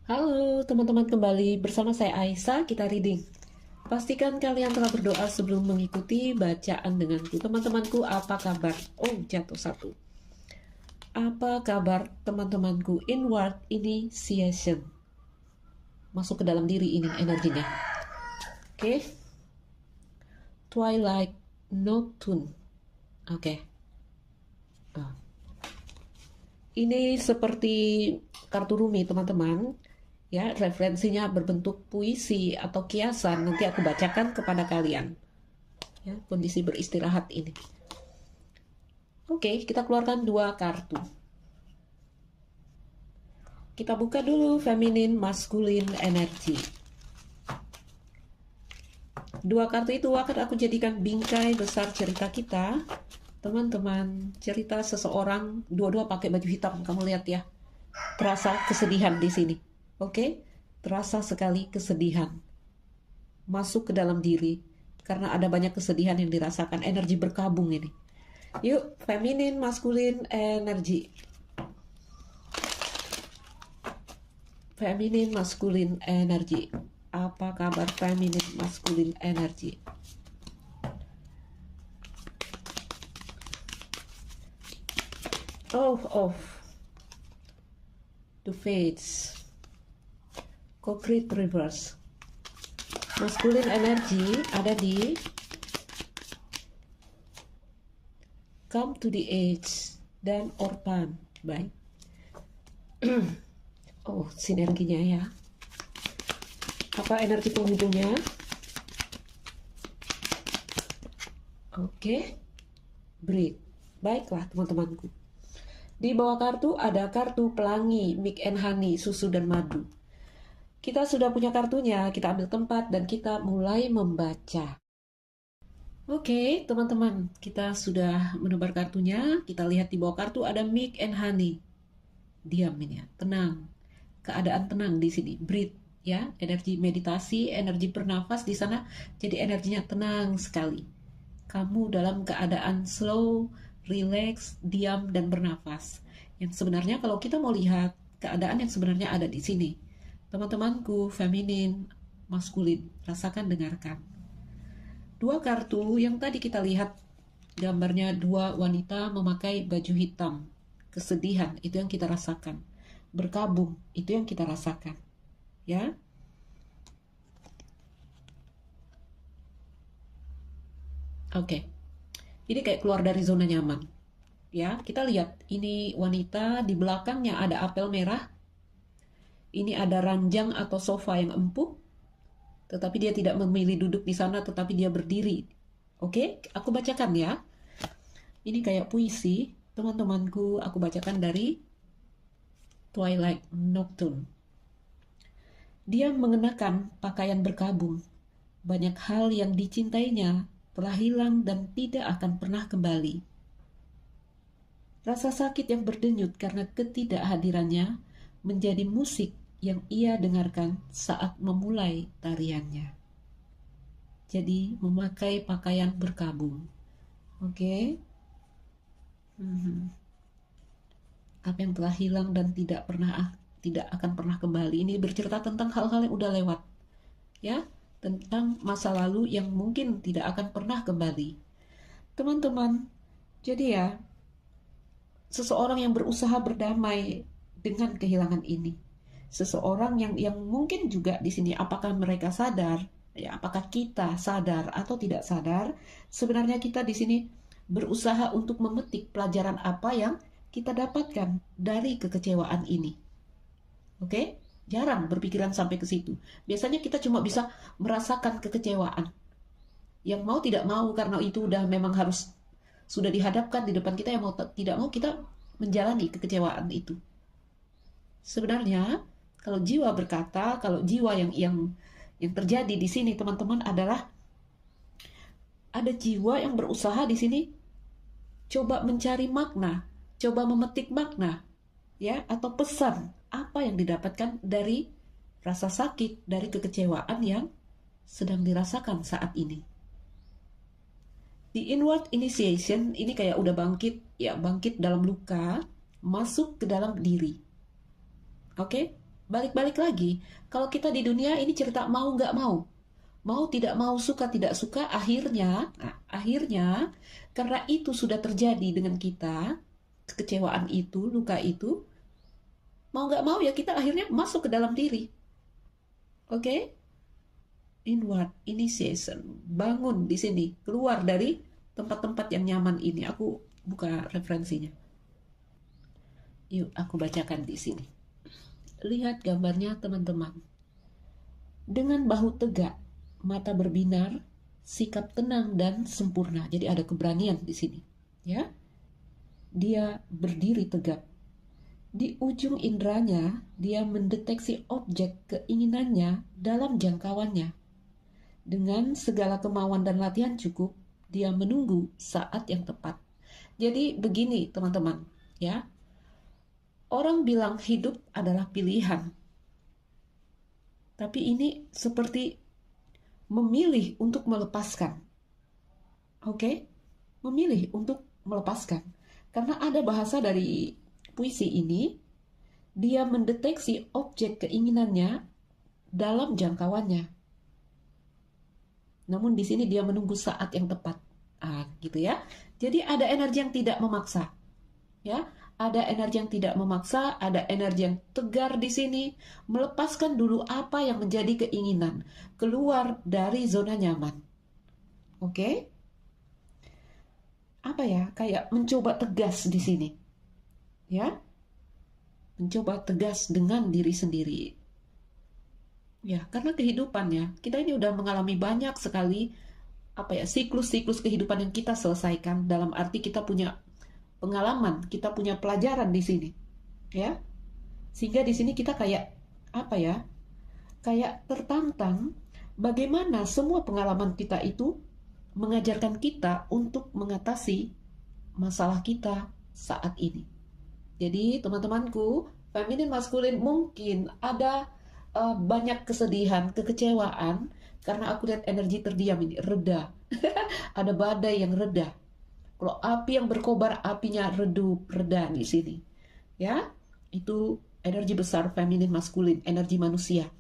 Halo teman-teman, kembali bersama saya Aisyah, kita reading. Pastikan kalian telah berdoa sebelum mengikuti bacaan denganku. Teman-temanku, apa kabar? Oh, jatuh satu. Apa kabar teman-temanku? Inward initiation. Masuk ke dalam diri ini energinya. Oke. Twilight nocturne. Oke. Ah. Ini seperti kartu rumi, teman-teman. Ya, referensinya berbentuk puisi atau kiasan. Nanti aku bacakan kepada kalian. Ya, kondisi beristirahat ini. Oke, kita keluarkan dua kartu. Kita buka dulu feminin, maskulin, energi. Dua kartu itu akan aku jadikan bingkai besar cerita kita. Teman-teman, cerita seseorang, dua-dua pakai baju hitam. Kamu lihat ya, terasa kesedihan di sini. Oke, terasa sekali kesedihan. Masuk ke dalam diri, karena ada banyak kesedihan yang dirasakan. Energi berkabung ini. Yuk, feminin, maskulin, energi. Feminin, maskulin, energi. Apa kabar feminin, maskulin, energi? Oh, the fates. Concrete reverse. Maskulin energi ada di come to the edge dan orphan. Baik. Oh, sinerginya ya. Apa energi penghubungnya? Oke. Breathe. Baiklah teman-temanku. Di bawah kartu ada kartu pelangi, milk and honey, susu dan madu. Kita sudah punya kartunya, kita ambil tempat dan kita mulai membaca. Oke, teman-teman, kita sudah menebar kartunya. Kita lihat di bawah kartu ada milk and honey. Diam ini ya, tenang. Keadaan tenang di sini, breathe ya, energi meditasi, energi bernafas di sana, jadi energinya tenang sekali. Kamu dalam keadaan slow, relax, diam dan bernafas. Yang sebenarnya kalau kita mau lihat keadaan yang sebenarnya ada di sini. Teman-temanku, feminin, maskulin, rasakan, dengarkan. Dua kartu yang tadi kita lihat gambarnya dua wanita memakai baju hitam. Kesedihan, itu yang kita rasakan. Berkabung, itu yang kita rasakan. Ya. Oke. Ini kayak keluar dari zona nyaman. Ya, kita lihat ini wanita, di belakangnya ada apel merah. Ini ada ranjang atau sofa yang empuk. Tetapi dia tidak memilih duduk di sana, tetapi dia berdiri. Oke, aku bacakan ya. Ini kayak puisi, teman-temanku, aku bacakan dari Twilight Nocturne. Dia mengenakan pakaian berkabung. Banyak hal yang dicintainya telah hilang dan tidak akan pernah kembali. Rasa sakit yang berdenyut karena ketidakhadirannya menjadi musik yang ia dengarkan saat memulai tariannya. Jadi memakai pakaian berkabung. Oke. Apa yang telah hilang dan tidak akan pernah kembali. Ini bercerita tentang hal-hal yang udah lewat. Ya, tentang masa lalu yang mungkin tidak akan pernah kembali. Teman-teman, jadi ya, seseorang yang berusaha berdamai dengan kehilangan ini. Seseorang yang mungkin juga di sini, apakah mereka sadar, ya, apakah kita sadar atau tidak sadar, sebenarnya kita di sini berusaha untuk memetik pelajaran apa yang kita dapatkan dari kekecewaan ini. Oke? Jarang berpikiran sampai ke situ. Biasanya kita cuma bisa merasakan kekecewaan. Yang mau tidak mau, karena itu udah memang harus sudah dihadapkan di depan kita, yang mau tidak mau kita menjalani kekecewaan itu. Sebenarnya kalau jiwa berkata, kalau jiwa yang terjadi di sini teman-teman adalah ada jiwa yang berusaha di sini coba mencari makna, coba memetik makna, ya, atau pesan apa yang didapatkan dari rasa sakit, dari kekecewaan yang sedang dirasakan saat ini. Di inward initiation ini kayak udah bangkit, ya, bangkit dalam luka, masuk ke dalam diri. Oke? balik-balik lagi. Kalau kita di dunia ini cerita mau nggak mau, mau tidak mau, suka tidak suka, akhirnya karena itu sudah terjadi dengan kita, kekecewaan itu, luka itu, mau nggak mau ya kita akhirnya masuk ke dalam diri. Oke? Inward initiation, bangun di sini, keluar dari tempat-tempat yang nyaman ini. Aku buka referensinya. Yuk, aku bacakan di sini. Lihat gambarnya, teman-teman. Dengan bahu tegak, mata berbinar, sikap tenang dan sempurna. Jadi ada keberanian di sini, ya. Dia berdiri tegak. Di ujung indranya, dia mendeteksi objek keinginannya dalam jangkauannya. Dengan segala kemauan dan latihan cukup, dia menunggu saat yang tepat. Jadi begini, teman-teman, ya. Orang bilang hidup adalah pilihan. Tapi ini seperti memilih untuk melepaskan. Oke? Memilih untuk melepaskan. Karena ada bahasa dari puisi ini, dia mendeteksi objek keinginannya dalam jangkauannya. Namun di sini dia menunggu saat yang tepat. Gitu ya. Jadi ada energi yang tidak memaksa. Ya, ada energi yang tidak memaksa, ada energi yang tegar di sini, melepaskan dulu apa yang menjadi keinginan, keluar dari zona nyaman. Oke? Apa ya? Kayak mencoba tegas di sini. Ya? Mencoba tegas dengan diri sendiri. Ya, karena kehidupan ya, kita ini udah mengalami banyak sekali siklus-siklus kehidupan yang kita selesaikan, dalam arti kita punya pengalaman, kita punya pelajaran di sini, ya. Sehingga di sini kita kayak kayak tertantang bagaimana semua pengalaman kita itu mengajarkan kita untuk mengatasi masalah kita saat ini. Jadi teman-temanku, feminin maskulin mungkin ada banyak kesedihan, kekecewaan karena aku lihat energi terdiam ini reda. Ada badai yang reda. Kalau api yang berkobar, apinya redup, reda di sini. Ya, itu energi besar feminin maskulin, energi manusia.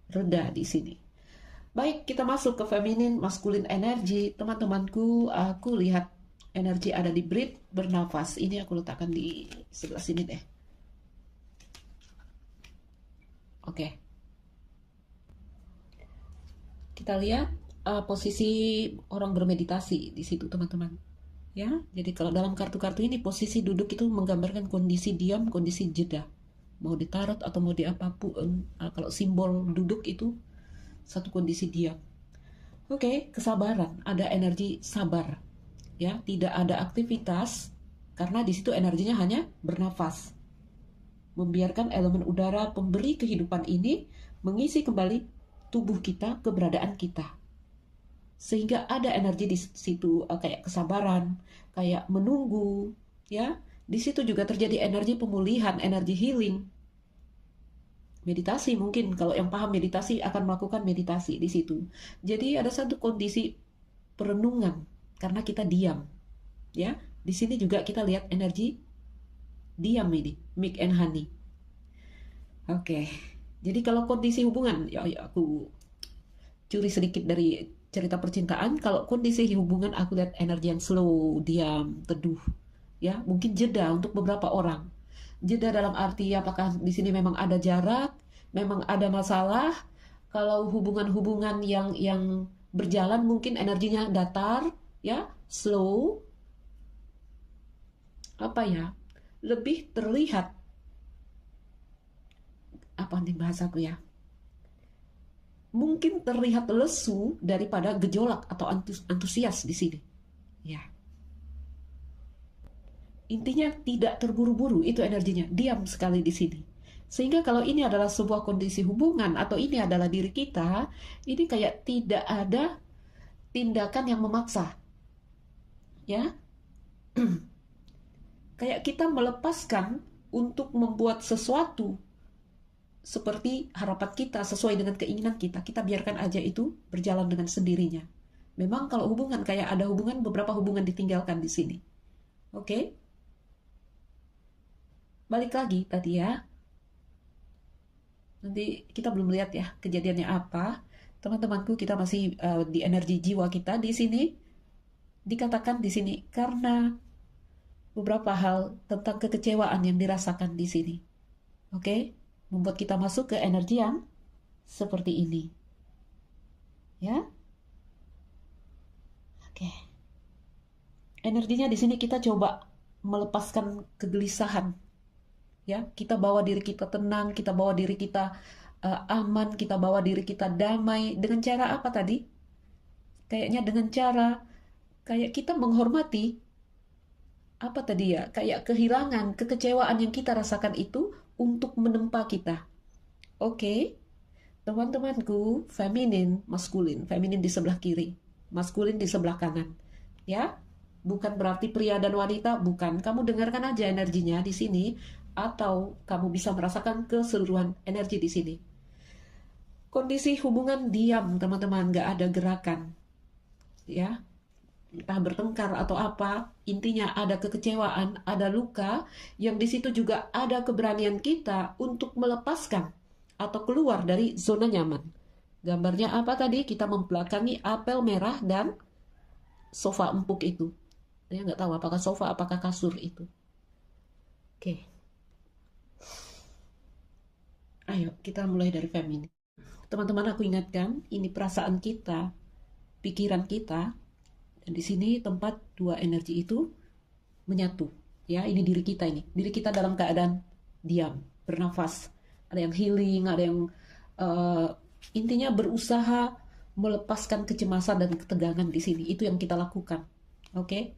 Reda di sini. Baik, kita masuk ke feminin maskulin energi. Teman-temanku, aku lihat energi ada di breathe, bernafas. Ini aku letakkan di sebelah sini deh. Oke. Kita lihat posisi orang bermeditasi di situ, teman-teman. Ya, jadi kalau dalam kartu-kartu ini posisi duduk itu menggambarkan kondisi diam, kondisi jeda. Mau ditarot atau mau di apapun, kalau simbol duduk itu satu kondisi diam. Oke, kesabaran, ada energi sabar. Ya, tidak ada aktivitas karena di situ energinya hanya bernafas. Membiarkan elemen udara pemberi kehidupan ini mengisi kembali tubuh kita, keberadaan kita. Sehingga ada energi di situ kayak kesabaran, kayak menunggu, ya. Di situ juga terjadi energi pemulihan, energi healing. Meditasi mungkin kalau yang paham meditasi akan melakukan meditasi di situ. Jadi ada satu kondisi perenungan karena kita diam, ya. Di sini juga kita lihat energi diam ini, milk and honey. Oke. Jadi kalau kondisi hubungan, ya aku curi sedikit dari cerita percintaan. Kalau kondisi hubungan aku lihat energi yang slow, diam, teduh, ya mungkin jeda untuk beberapa orang. Jeda dalam arti apakah di sini memang ada jarak, memang ada masalah. Kalau hubungan-hubungan yang berjalan mungkin energinya datar, ya slow, lebih terlihat apa nih bahasaku ya, mungkin terlihat lesu daripada gejolak atau antusias di sini. Ya. Intinya tidak terburu-buru, itu energinya, diam sekali di sini. Sehingga kalau ini adalah sebuah kondisi hubungan atau ini adalah diri kita, ini kayak tidak ada tindakan yang memaksa. Ya. Kayak kita melepaskan untuk membuat sesuatu seperti harapan kita, sesuai dengan keinginan kita. Kita biarkan aja itu berjalan dengan sendirinya. Memang kalau hubungan, kayak ada hubungan, beberapa hubungan ditinggalkan di sini. Oke? Balik lagi tadi ya. Nanti kita belum lihat ya kejadiannya apa. Teman-temanku, kita masih di energi jiwa kita di sini. Dikatakan di sini karena beberapa hal tentang kekecewaan yang dirasakan di sini. Oke? Membuat kita masuk ke energi yang seperti ini. Ya? Oke. Energinya di sini kita coba melepaskan kegelisahan. Ya, kita bawa diri kita tenang, kita bawa diri kita aman, kita bawa diri kita damai. Dengan cara apa tadi? Kayaknya dengan cara kayak kita menghormati apa tadi ya? Kayak kehilangan, kekecewaan yang kita rasakan itu untuk menempa kita. Oke, teman-temanku, feminin, maskulin, feminin di sebelah kiri, maskulin di sebelah kanan. Ya, bukan berarti pria dan wanita, bukan. Kamu dengarkan aja energinya di sini, atau kamu bisa merasakan keseluruhan energi di sini. Kondisi hubungan diam, teman-teman, nggak ada gerakan. Ya, entah bertengkar atau apa, intinya ada kekecewaan, ada luka, yang di situ juga ada keberanian kita untuk melepaskan atau keluar dari zona nyaman. Gambarnya apa tadi? Kita membelakangi apel merah dan sofa empuk itu. Saya nggak tahu apakah sofa, apakah kasur itu. Oke. Ayo, kita mulai dari feminin. Teman-teman, aku ingatkan, ini perasaan kita, pikiran kita, dan di sini tempat dua energi itu menyatu. Ya, ini diri kita ini. Diri kita dalam keadaan diam, bernafas. Ada yang healing, ada yang intinya berusaha melepaskan kecemasan dan ketegangan di sini. Itu yang kita lakukan. Oke?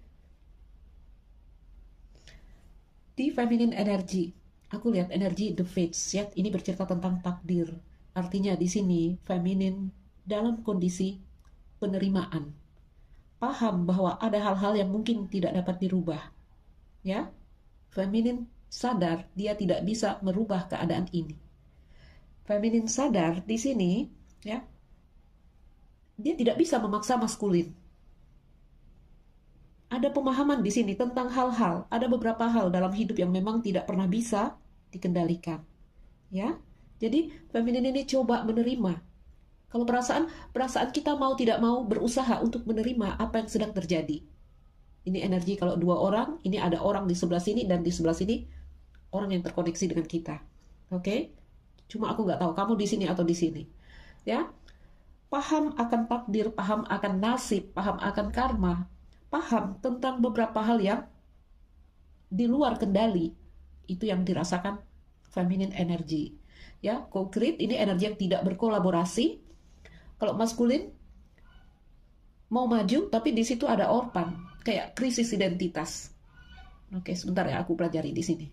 Di feminine energy, aku lihat energi the fates, ya. Ini bercerita tentang takdir. Artinya di sini feminine dalam kondisi penerimaan. Paham bahwa ada hal-hal yang mungkin tidak dapat dirubah. Ya. Feminin sadar dia tidak bisa merubah keadaan ini. Feminin sadar di sini, ya. Dia tidak bisa memaksa maskulin. Ada pemahaman di sini tentang hal-hal, ada beberapa hal dalam hidup yang memang tidak pernah bisa dikendalikan. Ya. Jadi feminin ini coba menerima. Kalau perasaan kita mau tidak mau berusaha untuk menerima apa yang sedang terjadi. Ini energi kalau dua orang, ini ada orang di sebelah sini dan di sebelah sini orang yang terkoneksi dengan kita. Oke? Cuma aku nggak tahu kamu di sini atau di sini. Ya? Paham akan takdir, paham akan nasib, paham akan karma, paham tentang beberapa hal yang di luar kendali. Itu yang dirasakan feminine energy. Ya, konkret ini energi yang tidak berkolaborasi. Kalau maskulin mau maju tapi di situ ada orpan, kayak krisis identitas. Oke, sebentar ya, aku pelajari di sini.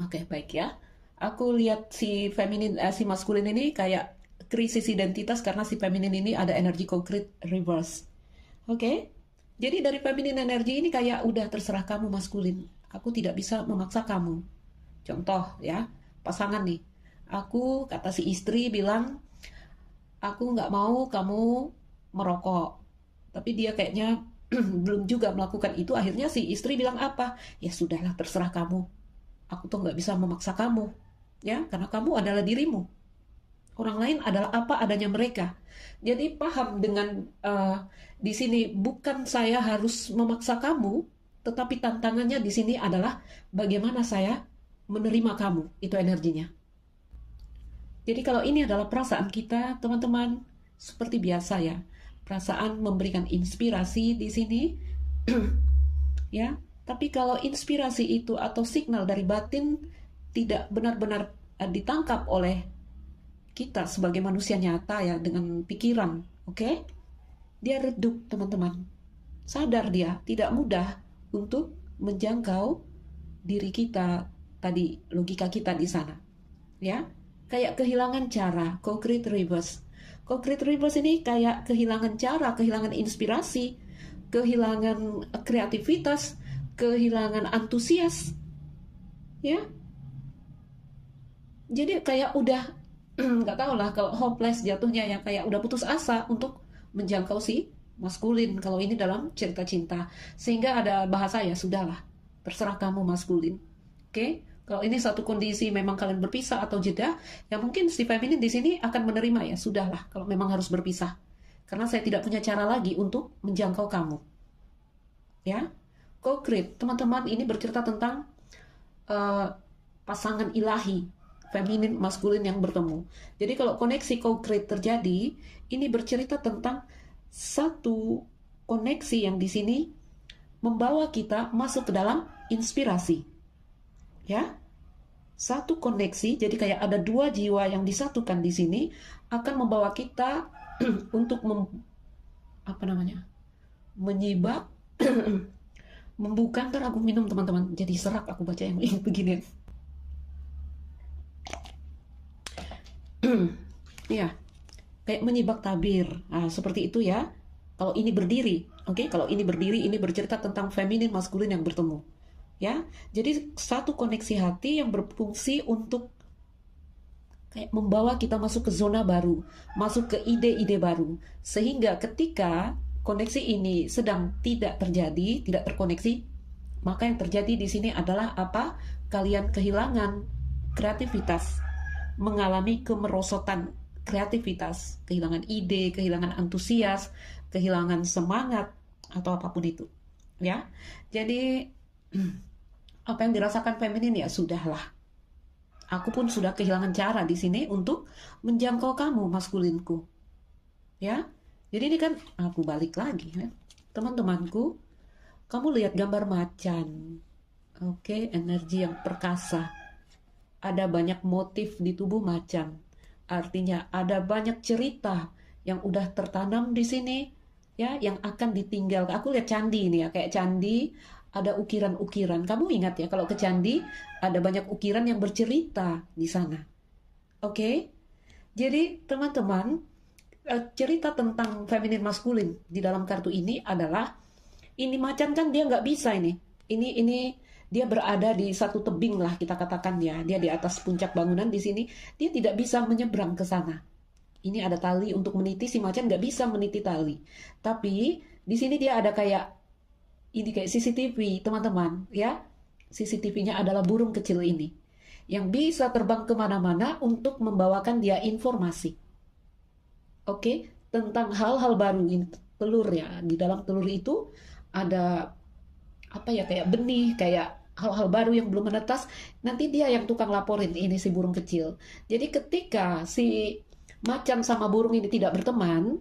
Oke, baik ya. Aku lihat si feminin, si maskulin ini kayak krisis identitas karena si feminin ini ada energi konkret reverse. Oke, jadi dari feminin energi ini kayak udah terserah kamu maskulin. Aku tidak bisa memaksa kamu. Contoh ya, pasangan nih. Aku, kata si istri bilang, aku nggak mau kamu merokok. Tapi dia kayaknya belum juga melakukan itu. Akhirnya si istri bilang apa? Ya sudahlah, terserah kamu. Aku tuh nggak bisa memaksa kamu. Ya, karena kamu adalah dirimu. Orang lain adalah apa adanya mereka. Jadi paham dengan di sini bukan saya harus memaksa kamu, tetapi tantangannya di sini adalah bagaimana saya menerima kamu. Itu energinya. Jadi kalau ini adalah perasaan kita, teman-teman, seperti biasa ya. Perasaan memberikan inspirasi di sini. Ya, tapi kalau inspirasi itu atau signal dari batin tidak benar-benar ditangkap oleh kita sebagai manusia nyata ya dengan pikiran, oke? Dia redup, teman-teman. Sadar dia tidak mudah untuk menjangkau diri kita tadi, logika kita di sana. Ya, kayak kehilangan cara, concrete reverse. Concrete reverse ini kayak kehilangan cara, kehilangan inspirasi, kehilangan kreativitas, kehilangan antusias. Ya. Jadi kayak udah nggak tahu lah kalau hopeless jatuhnya ya, kayak udah putus asa untuk menjangkau si maskulin kalau ini dalam cerita cinta. Sehingga ada bahasa ya sudahlah, terserah kamu maskulin. Oke? Kalau ini satu kondisi memang kalian berpisah atau jeda, ya mungkin si feminin di sini akan menerima ya, sudahlah kalau memang harus berpisah. Karena saya tidak punya cara lagi untuk menjangkau kamu. Ya, co-create, teman-teman, ini bercerita tentang uh, pasangan ilahi, feminin, maskulin yang bertemu. Jadi kalau koneksi co-create terjadi, ini bercerita tentang satu koneksi yang di sini membawa kita masuk ke dalam inspirasi. Ya, satu koneksi, jadi kayak ada dua jiwa yang disatukan di sini akan membawa kita untuk menyibak, membuka. Ntar aku minum teman-teman, jadi serak aku baca yang ini begini. Ya, kayak menyibak tabir. Nah, seperti itu ya. Kalau ini berdiri, oke? Kalau ini berdiri, ini bercerita tentang feminin maskulin yang bertemu. Ya, jadi satu koneksi hati yang berfungsi untuk kayak membawa kita masuk ke zona baru, masuk ke ide-ide baru. Sehingga ketika koneksi ini sedang tidak terjadi, tidak terkoneksi, maka yang terjadi di sini adalah apa? Kalian kehilangan kreativitas, mengalami kemerosotan kreativitas, kehilangan ide, kehilangan antusias, kehilangan semangat atau apapun itu. Ya. Jadi apa yang dirasakan feminin ya sudahlah. Aku pun sudah kehilangan cara di sini untuk menjangkau kamu maskulinku. Ya. Jadi ini kan aku balik lagi ya. Teman-temanku, kamu lihat gambar macan. Oke, energi yang perkasa. Ada banyak motif di tubuh macan. Artinya ada banyak cerita yang udah tertanam di sini ya, yang akan ditinggal. Aku lihat candi ini ya, kayak candi ada ukiran-ukiran. Kamu ingat ya kalau ke candi ada banyak ukiran yang bercerita di sana. Oke? Jadi teman-teman, cerita tentang feminin maskulin di dalam kartu ini adalah ini macan kan dia nggak bisa ini. Ini dia berada di satu tebing lah kita katakan ya. Dia di atas puncak bangunan di sini. Dia tidak bisa menyeberang ke sana. Ini ada tali untuk meniti, si macan nggak bisa meniti tali. Tapi di sini dia ada kayak ini kayak CCTV teman-teman ya. CCTV-nya adalah burung kecil ini yang bisa terbang kemana-mana untuk membawakan dia informasi. Oke, tentang hal-hal baru ini telur ya. Di dalam telur itu ada apa ya, kayak benih, kayak hal-hal baru yang belum menetas. Nanti dia yang tukang laporin ini si burung kecil. Jadi ketika si macan sama burung ini tidak berteman,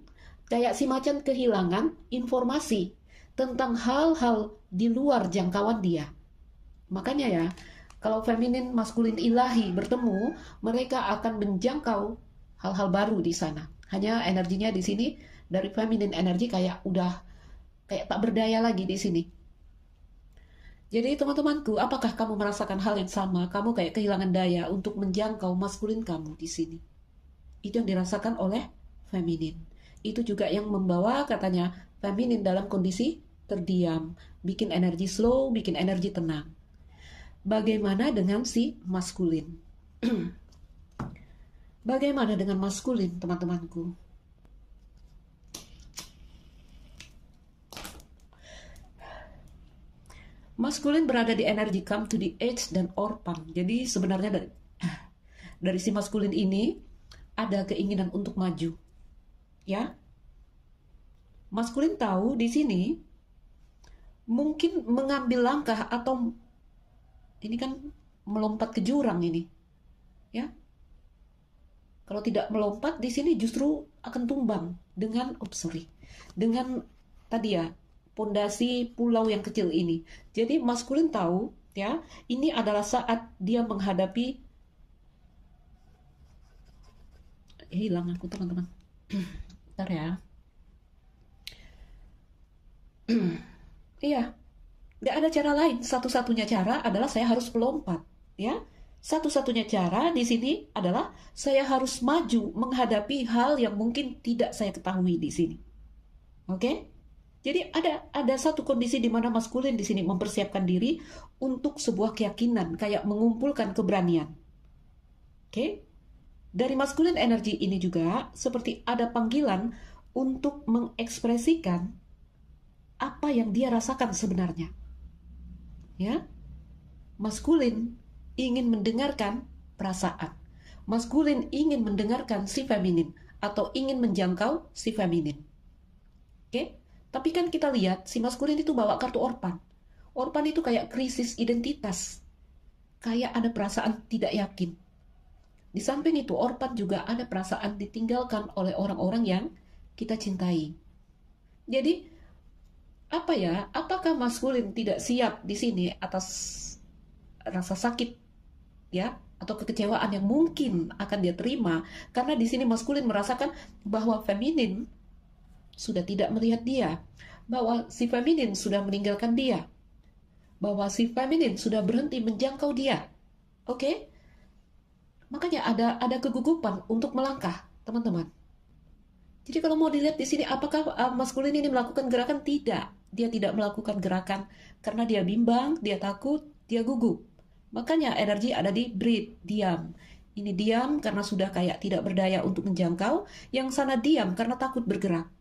kayak si macan kehilangan informasi tentang hal-hal di luar jangkauan dia. Makanya ya, kalau feminin maskulin ilahi bertemu, mereka akan menjangkau hal-hal baru di sana. Hanya energinya di sini dari feminin energi kayak udah kayak tak berdaya lagi di sini. Jadi teman-temanku, apakah kamu merasakan hal yang sama? Kamu kayak kehilangan daya untuk menjangkau maskulin kamu di sini. Itu yang dirasakan oleh feminin. Itu juga yang membawa katanya feminin dalam kondisi terdiam, bikin energi slow, bikin energi tenang. Bagaimana dengan si maskulin? Bagaimana dengan maskulin, teman-temanku? Maskulin berada di energi come to the edge dan orphan. Jadi sebenarnya dari si maskulin ini ada keinginan untuk maju. Ya. Maskulin tahu di sini mungkin mengambil langkah atau ini kan melompat ke jurang ini. Ya. Kalau tidak melompat di sini justru akan tumbang dengan dengan tadi ya pondasi pulau yang kecil ini. Jadi maskulin tahu ya, ini adalah saat dia menghadapi hilang aku teman-teman. Bentar ya. Iya, nggak ada cara lain. Satu-satunya cara adalah saya harus melompat, ya. Satu-satunya cara di sini adalah saya harus maju menghadapi hal yang mungkin tidak saya ketahui di sini. Oke? Jadi ada satu kondisi di mana maskulin di sini mempersiapkan diri untuk sebuah keyakinan, kayak mengumpulkan keberanian. Oke? Dari maskulin energi ini juga seperti ada panggilan untuk mengekspresikan apa yang dia rasakan sebenarnya. Ya. Maskulin ingin mendengarkan perasaan. Maskulin ingin mendengarkan si feminin atau ingin menjangkau si feminin. Oke? Tapi kan kita lihat si maskulin itu bawa kartu Orpan. Orpan itu kayak krisis identitas. Kayak ada perasaan tidak yakin. Di samping itu, Orpan juga ada perasaan ditinggalkan oleh orang-orang yang kita cintai. Jadi, apa ya? Apakah maskulin tidak siap di sini atas rasa sakit, ya, atau kekecewaan yang mungkin akan dia terima? Karena di sini maskulin merasakan bahwa feminin sudah tidak melihat dia, bahwa si feminin sudah meninggalkan dia, bahwa si feminin sudah berhenti menjangkau dia. Oke? Makanya ada kegugupan untuk melangkah, teman-teman. Jadi kalau mau dilihat di sini, apakah maskulin ini melakukan gerakan? Tidak. Dia tidak melakukan gerakan karena dia bimbang, dia takut, dia gugup. Makanya energi ada di breathe, diam. Ini diam karena sudah kayak tidak berdaya untuk menjangkau, yang sana diam karena takut bergerak.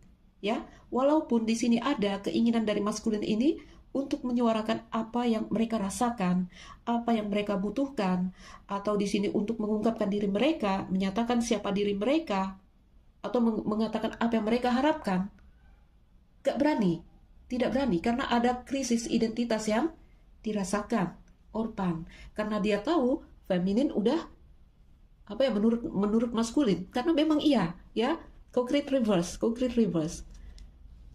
Ya, walaupun di sini ada keinginan dari maskulin ini untuk menyuarakan apa yang mereka rasakan, apa yang mereka butuhkan, atau di sini untuk mengungkapkan diri mereka, menyatakan siapa diri mereka, atau mengatakan apa yang mereka harapkan. Gak berani, tidak berani, karena ada krisis identitas yang dirasakan Orpan, karena dia tahu feminin udah apa ya menurut maskulin, karena memang iya ya, concrete reverse.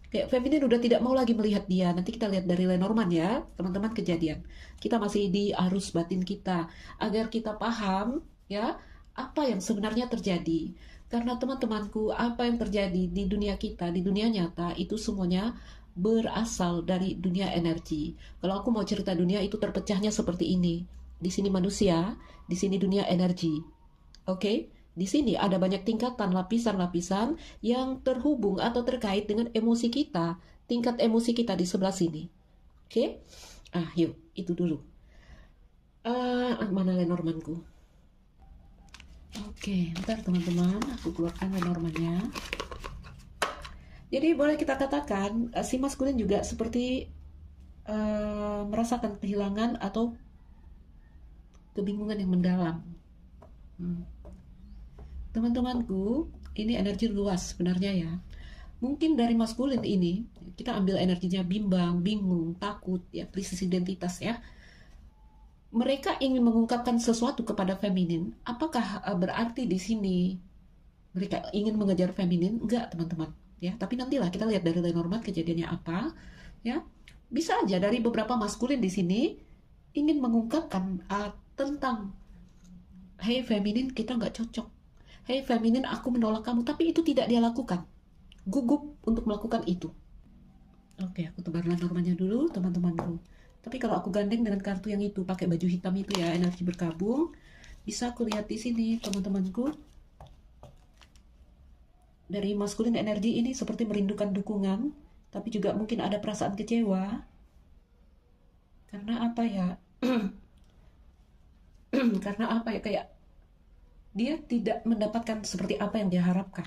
Kayak feminin udah tidak mau lagi melihat dia. Nanti kita lihat dari Lenormand ya, teman-teman, kejadian. Kita masih di arus batin kita, agar kita paham ya, apa yang sebenarnya terjadi. Karena teman-temanku, apa yang terjadi di dunia kita, di dunia nyata, itu semuanya berasal dari dunia energi. Kalau aku mau cerita dunia itu terpecahnya seperti ini. Di sini manusia, di sini dunia energi. Oke? Di sini ada banyak tingkatan, lapisan-lapisan yang terhubung atau terkait dengan emosi kita, tingkat emosi kita di sebelah sini. Oke? Yuk, itu dulu. Mana Lenormandku? Oke, bentar teman-teman, aku keluarkan Lenormandnya. Jadi boleh kita katakan, si maskulin juga seperti merasakan kehilangan atau kebingungan yang mendalam. Teman-temanku, ini energi luas sebenarnya ya. Mungkin dari maskulin ini, kita ambil energinya bimbang, bingung, takut, ya, krisis identitas ya. Mereka ingin mengungkapkan sesuatu kepada feminin. Apakah berarti di sini mereka ingin mengejar feminin? Enggak, teman-teman. Ya, tapi nantilah kita lihat dari Lenormand kejadiannya apa. Ya, bisa aja dari beberapa maskulin di sini ingin mengungkapkan tentang, hey feminin, kita nggak cocok. Hey feminin, aku menolak kamu, tapi itu tidak dia lakukan. Gugup untuk melakukan itu. Oke, aku tebar Lenormandnya dulu, teman-temanku. Tapi kalau aku gandeng dengan kartu yang itu, pakai baju hitam itu ya, energi berkabung, bisa aku lihat di sini, teman-temanku. Dari maskulin energi ini seperti merindukan dukungan, tapi juga mungkin ada perasaan kecewa. Karena apa ya? Karena apa ya, kayak dia tidak mendapatkan seperti apa yang dia harapkan.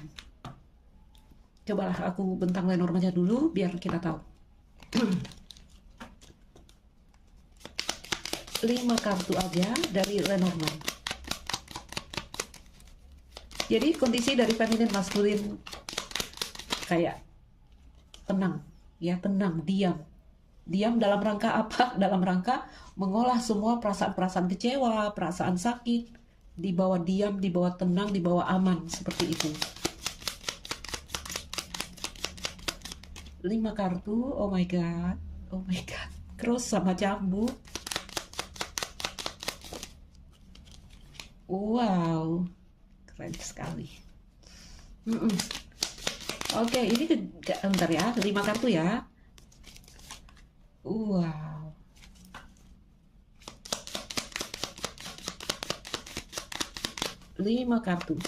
Cobalah aku bentang Lenormandnya dulu biar kita tahu. 5 kartu aja dari Lenormand. Jadi kondisi dari feminin maskulin kayak tenang, ya, tenang, diam. Diam dalam rangka apa? Dalam rangka mengolah semua perasaan-perasaan kecewa, perasaan sakit, dibawa diam, dibawa tenang, dibawa aman, seperti itu. 5 kartu, oh my god, cross sama cambuk. Wow, keren sekali. Oke, ini bentar ya, 5 kartu ya. Wow. Lima kartu.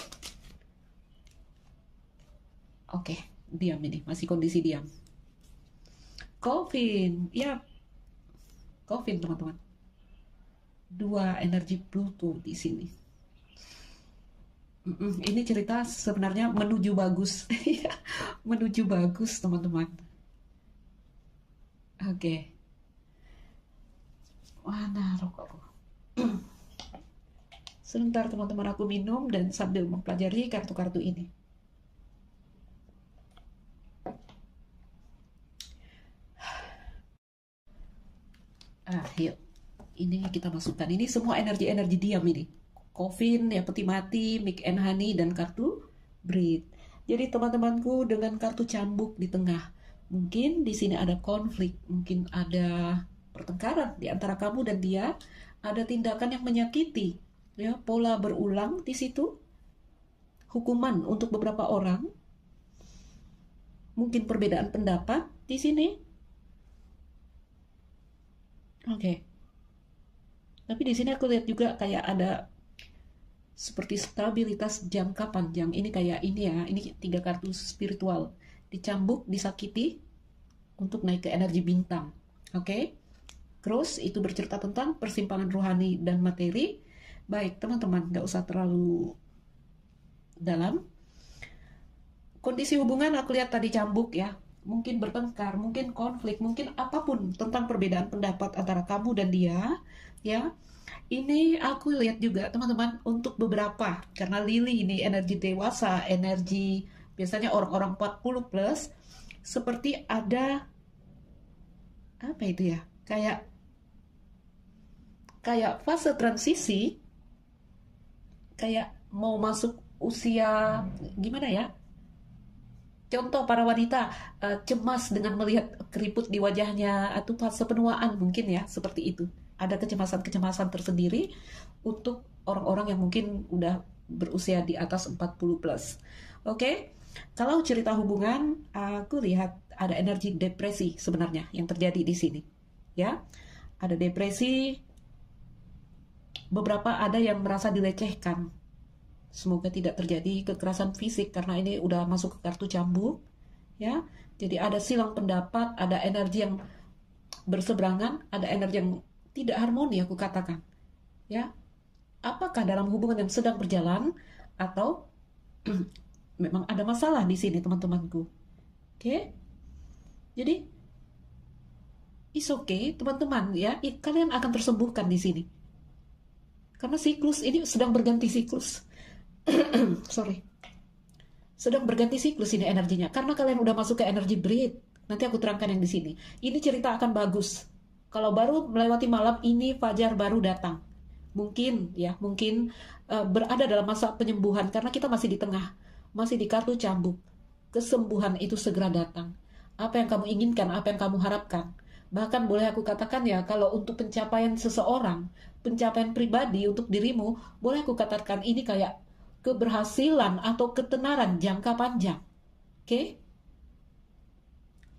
Oke, diam ini, masih kondisi diam. Coffin, ya, Coffin teman-teman. 2 energi Pluto di sini. Ini cerita sebenarnya menuju bagus, menuju bagus teman-teman. Oke. Mana rokok? Sebentar teman-teman, aku minum dan sambil mempelajari kartu-kartu ini. Yuk. Ini kita masukkan. Ini semua energi-energi diam ini. Coffin, ya peti mati, Mick and Honey, dan kartu Breed. Jadi teman-temanku dengan kartu cambuk di tengah. Mungkin di sini ada konflik, mungkin ada pertengkaran di antara kamu dan dia, ada tindakan yang menyakiti, ya, pola berulang di situ, hukuman untuk beberapa orang, mungkin perbedaan pendapat di sini. Oke. Tapi di sini aku lihat juga kayak ada seperti stabilitas jangka panjang. Ini kayak ini ya, ini 3 kartu spiritual. Dicambuk, disakiti untuk naik ke energi bintang. Oke? Terus itu bercerita tentang persimpangan rohani dan materi. Baik, teman-teman, nggak usah terlalu dalam. Kondisi hubungan aku lihat tadi cambuk ya. Mungkin bertengkar, mungkin konflik, mungkin apapun tentang perbedaan pendapat antara kamu dan dia, ya. Ini aku lihat juga teman-teman untuk beberapa, karena Lily ini energi dewasa, energi biasanya orang-orang 40 plus, seperti ada apa itu ya? Kayak fase transisi, kayak mau masuk usia gimana ya? Contoh para wanita cemas dengan melihat keriput di wajahnya atau fase penuaan mungkin ya, seperti itu. Ada kecemasan-kecemasan tersendiri untuk orang-orang yang mungkin udah berusia di atas 40 plus. Oke? Kalau cerita hubungan, aku lihat ada energi depresi sebenarnya yang terjadi di sini. Ya. Ada depresi, beberapa ada yang merasa dilecehkan. Semoga tidak terjadi kekerasan fisik karena ini udah masuk ke kartu cambuk, ya. Jadi ada silang pendapat, ada energi yang berseberangan, ada energi yang tidak harmoni aku katakan, ya. Apakah dalam hubungan yang sedang berjalan atau memang ada masalah di sini teman-temanku? Oke? Jadi it's okay teman-teman ya, kalian akan tersembuhkan di sini. Karena siklus ini sedang berganti siklus. Sorry. Sedang berganti siklus ini energinya. Karena kalian udah masuk ke energi breed. Nanti aku terangkan yang di sini. Ini cerita akan bagus. Kalau baru melewati malam ini, fajar baru datang. Mungkin ya, mungkin berada dalam masa penyembuhan karena kita masih di tengah, masih di kartu cambuk. Kesembuhan itu segera datang. Apa yang kamu inginkan, apa yang kamu harapkan. Bahkan boleh aku katakan ya, kalau untuk pencapaian seseorang, pencapaian pribadi untuk dirimu, boleh aku katakan ini kayak keberhasilan atau ketenaran jangka panjang. Oke?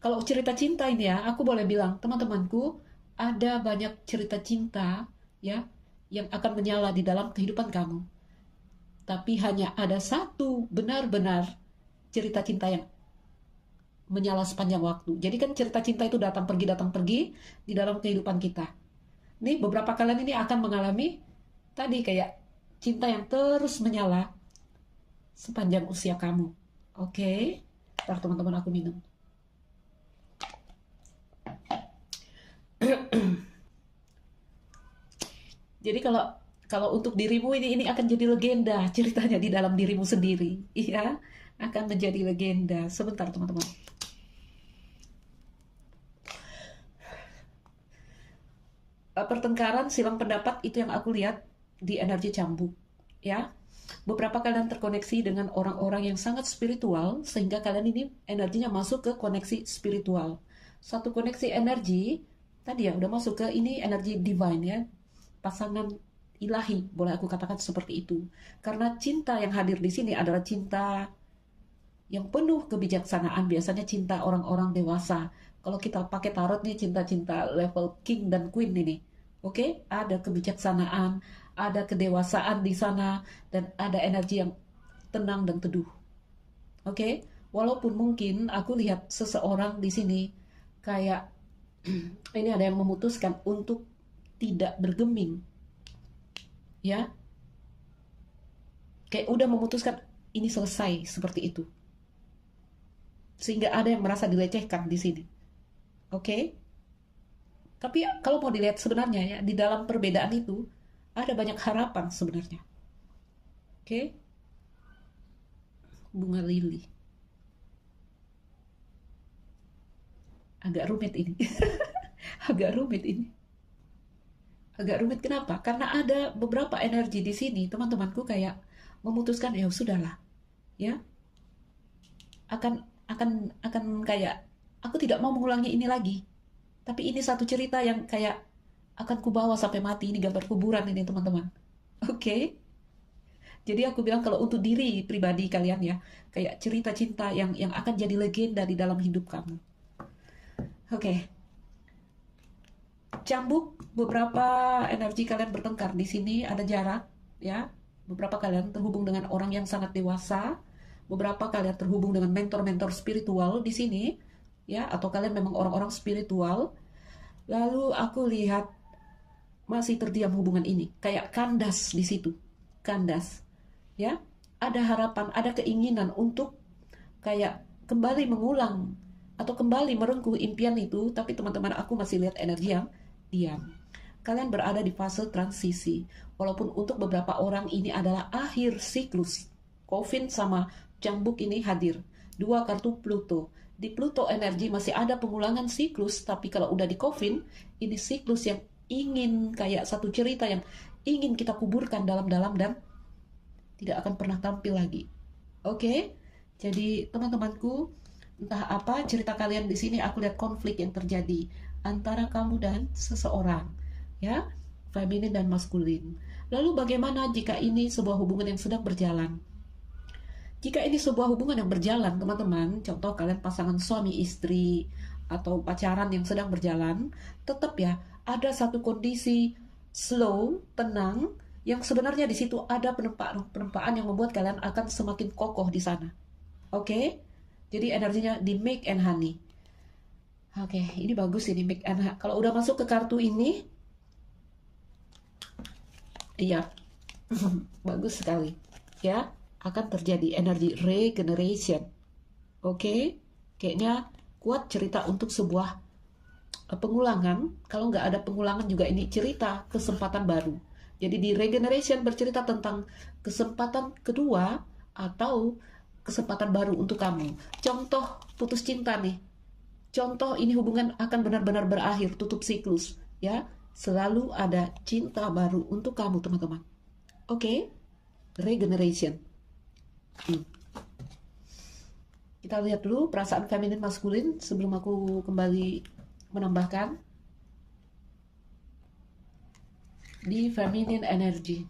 Kalau cerita cinta ini ya, aku boleh bilang, teman-temanku, ada banyak cerita cinta ya yang akan menyala di dalam kehidupan kamu. Tapi hanya ada satu benar-benar cerita cinta yang menyala sepanjang waktu. Jadi kan cerita cinta itu datang pergi di dalam kehidupan kita. Nih beberapa kalian ini akan mengalami tadi kayak cinta yang terus menyala sepanjang usia kamu. Oke? Ntar teman-teman aku minum. Jadi kalau untuk dirimu ini akan jadi legenda ceritanya di dalam dirimu sendiri, iya, akan menjadi legenda. Sebentar teman-teman. Pertengkaran, silang pendapat itu yang aku lihat di energi cambuk, ya. Beberapa kalian terkoneksi dengan orang-orang yang sangat spiritual sehingga kalian ini energinya masuk ke koneksi spiritual. Satu koneksi energi tadi ya udah masuk ke ini energi divine ya. Pasangan ilahi, boleh aku katakan seperti itu. Karena cinta yang hadir di sini adalah cinta yang penuh kebijaksanaan, biasanya cinta orang-orang dewasa. Kalau kita pakai tarot nih, cinta-cinta level king dan queen ini. Oke, ada kebijaksanaan, ada kedewasaan di sana, dan ada energi yang tenang dan teduh. Oke, walaupun mungkin aku lihat seseorang di sini kayak ini ada yang memutuskan untuk tidak bergeming, ya, kayak udah memutuskan ini selesai seperti itu, sehingga ada yang merasa dilecehkan di sini. Oke, tapi kalau mau dilihat sebenarnya ya di dalam perbedaan itu ada banyak harapan sebenarnya. Oke, bunga lili. Agak rumit ini. Agak rumit ini. Agak rumit kenapa? Karena ada beberapa energi di sini, teman-temanku kayak memutuskan ya sudahlah, ya akan kayak aku tidak mau mengulangi ini lagi. Tapi ini satu cerita yang kayak akan kubawa sampai mati. Ini gambar kuburan ini teman-teman. Oke. Jadi aku bilang kalau untuk diri pribadi kalian ya, kayak cerita cinta yang akan jadi legenda di dalam hidup kamu. Oke. Cambuk beberapa energi kalian bertengkar di sini ada jarak ya. Beberapa kalian terhubung dengan orang yang sangat dewasa, beberapa kalian terhubung dengan mentor-mentor spiritual di sini ya, atau kalian memang orang-orang spiritual. Lalu aku lihat masih terdiam hubungan ini, kayak kandas di situ. Kandas. Ya. Ada harapan, ada keinginan untuk kayak kembali mengulang atau kembali merengkuh impian itu, tapi teman-teman aku masih lihat energi yang diam. Kalian berada di fase transisi. Walaupun untuk beberapa orang ini adalah akhir siklus. Coffin sama cambuk ini hadir. Dua kartu Pluto. Di Pluto energi masih ada pengulangan siklus, tapi kalau udah di Coffin, ini siklus yang ingin kayak satu cerita yang ingin kita kuburkan dalam-dalam dan tidak akan pernah tampil lagi. Oke? Jadi teman-temanku, entah apa cerita kalian di sini, aku lihat konflik yang terjadi antara kamu dan seseorang, ya, feminin dan maskulin. Lalu bagaimana jika ini sebuah hubungan yang sedang berjalan? Jika ini sebuah hubungan yang berjalan, teman-teman, contoh kalian pasangan suami istri atau pacaran yang sedang berjalan, tetap ya ada satu kondisi slow, tenang, yang sebenarnya di situ ada penempaan yang membuat kalian akan semakin kokoh di sana. Oke? Jadi energinya di make and honey. Oke, ini bagus ini make and honey. Kalau udah masuk ke kartu ini, iya, bagus sekali. Ya, akan terjadi energi regeneration. Oke? Kayaknya kuat cerita untuk sebuah pengulangan. Kalau nggak ada pengulangan juga ini cerita kesempatan baru. Jadi di regeneration bercerita tentang kesempatan kedua atau kesempatan baru untuk kamu. Contoh putus cinta nih. Contoh ini hubungan akan benar-benar berakhir, tutup siklus. Ya, selalu ada cinta baru untuk kamu teman-teman. Oke? Regeneration. Kita lihat dulu perasaan feminin maskulin sebelum aku kembali menambahkan. Di feminine energy.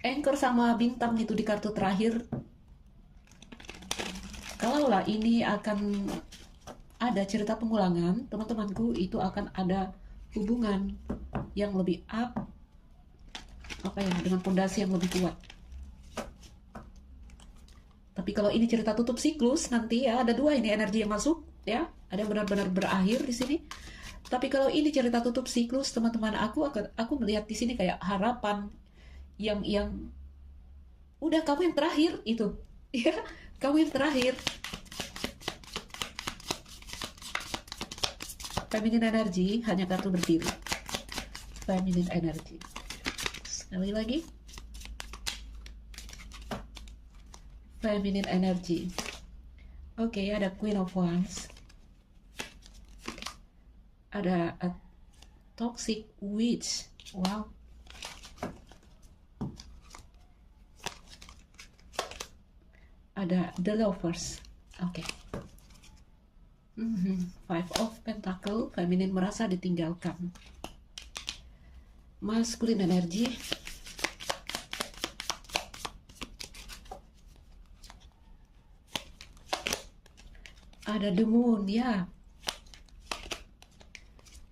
Anchor sama bintang itu di kartu terakhir. Kalaulah ini akan ada cerita pengulangan, teman-temanku, itu akan ada hubungan yang lebih up, dengan fondasi yang lebih kuat. Tapi kalau ini cerita tutup siklus, nanti ya ada dua ini energi yang masuk, ya, ada yang benar-benar berakhir di sini. Tapi kalau ini cerita tutup siklus, teman-teman, aku melihat di sini kayak harapan yang udah kamu yang terakhir itu, ya, kamu yang terakhir. Feminine energy hanya kartu berdiri. Feminine energy. Sekali lagi. Feminine energy. Oke, ada Queen of Wands. Ada a toxic witch. Wow. Ada the lovers. Oke. Five of Pentacle. Feminin merasa ditinggalkan. Masculine energy. Ada the moon, ya.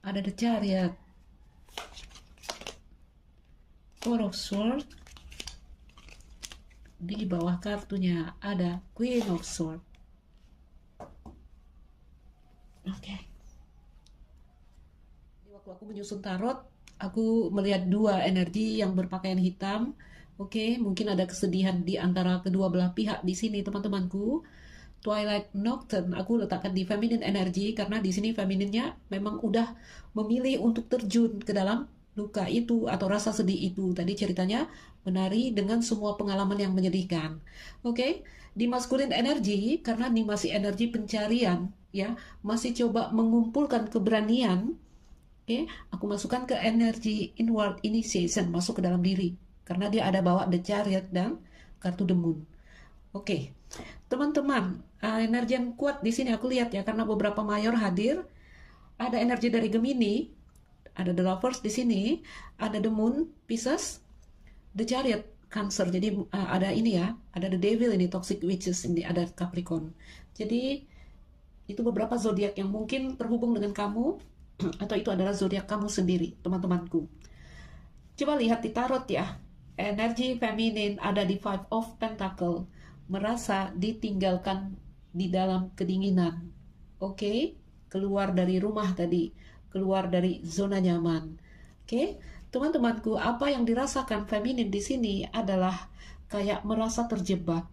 Ada the chariot. Four of Swords. Di bawah kartunya ada Queen of Swords. Oke. Waktu aku menyusun tarot, aku melihat dua energi yang berpakaian hitam. Oke, mungkin ada kesedihan di antara kedua belah pihak di sini, teman-temanku. Twilight Nocturne aku letakkan di feminine energy karena di sini femininnya memang udah memilih untuk terjun ke dalam luka itu atau rasa sedih itu. Tadi ceritanya menari dengan semua pengalaman yang menyedihkan. Oke, di masculine energy karena ini masih energi pencarian ya, masih coba mengumpulkan keberanian. Oke, aku masukkan ke energi inward initiation, masuk ke dalam diri. Karena dia ada bawa the chariot dan kartu the moon. Oke, teman-teman, energi yang kuat di sini aku lihat ya, karena beberapa mayor hadir. Ada energi dari Gemini, ada the lovers di sini, ada the moon, Pisces, the chariot, Cancer. Jadi ada ini ya, ada the devil ini, toxic witches ini, ada Capricorn. Jadi itu beberapa zodiak yang mungkin terhubung dengan kamu, atau itu adalah zodiak kamu sendiri, teman-temanku. Coba lihat di tarot ya, energi feminin ada di Five of Pentacle, merasa ditinggalkan di dalam kedinginan. Oke, keluar dari rumah tadi, keluar dari zona nyaman. Oke, teman-temanku, apa yang dirasakan feminin di sini adalah kayak merasa terjebak.